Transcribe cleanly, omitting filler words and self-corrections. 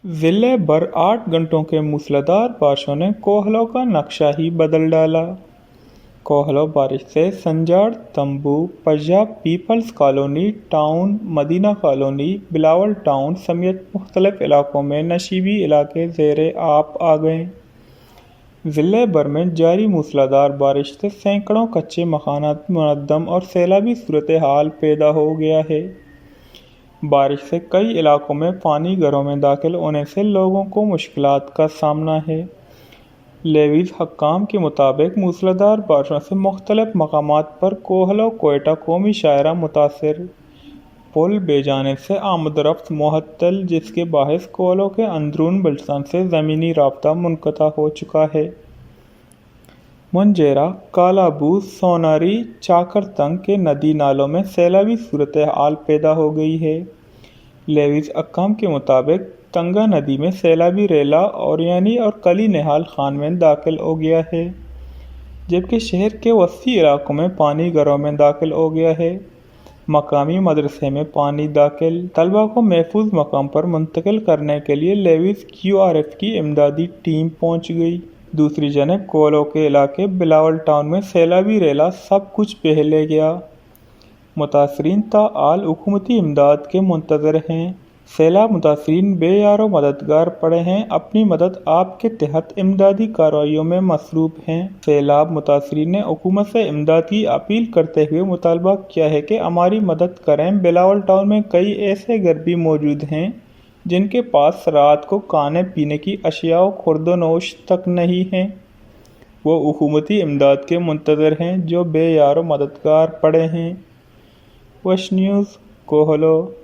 ضلع भर 8 घंटों के मूसलाधार बारिशों ने कोहलों का नक्शा ही बदल डाला। कोहलों बारिश से संजाड़, तंबू, Punjab peoples colony town, Madina colony, Bilawal town समेत मुख्तलिफ इलाकों में नशीबी इलाके ज़ेरे आप आ गए। ज़िले भर में जारी मूसलाधार बारिश से सैकड़ों कच्चे मकानात मुनद्दम और सैलाबी सूरत हाल पैदा हो गया है। बारिश से कई इलाकों में पानी घरों में दाखिल होने से लोगों को मुश्किलात का सामना है। लेवीज़ हक्काम के मुताबिक मूसलाधार बारिशों से मुख्तलिफ मकामात पर कोहलो कोयटा कौमी शायरा मुतासर। पुल बह जाने से आमद-रफ्त मुअत्तल, जिसके बाहिस कोहलों के अंदरून बल्टिस्तान से ज़मीनी राब्ता मुनक़ता हो चुका है। मुंजेरा, कालाबूस, सोनारी, चाकरतंग के नदी नालों में सैलाबी सूरत हाल पैदा हो गई है। लेवीज़ हक्काम के मुताबिक तंगा नदी में सैलाबी रेला, ओरियानी और कली निहाल खान में दाखिल हो गया है, जबकि शहर के वसी इलाकों में पानी घरों में दाखिल हो गया है। मकामी मदरसे में पानी दाखिल। तलबा को महफूज मकाम पर मुंतकिल करने के लिए लेवीज़ QRF की इमदादी टीम पहुंच गई। दूसरी जानब कोहलों के इलाके बिलावल टाउन में सैलाबी रेला सब कुछ बह ले गया। मुतासरीन ताआल हुकूमती इमदाद के मुंतज़र हैं। सैलाब मुतासरीन बेयारो मददगार पड़े हैं, अपनी मदद आप के तहत इमदादी कार्रवाइयों में मसरूफ़ हैं। सैलाब मुतासरीन ने हुकूमत से इमदाद की अपील करते हुए मुतालबा किया है कि हमारी मदद करें। बिलावल टाउन में कई ऐसे घर भी मौजूद हैं जिनके पास रात को खाने पीने की अशिया खुर्दोनोश तक नहीं हैं। वो हुकूमती इमदाद के मुंतज़र हैं जो बेयारो मददगार पड़े हैं। वश न्यूज़, कोहलो।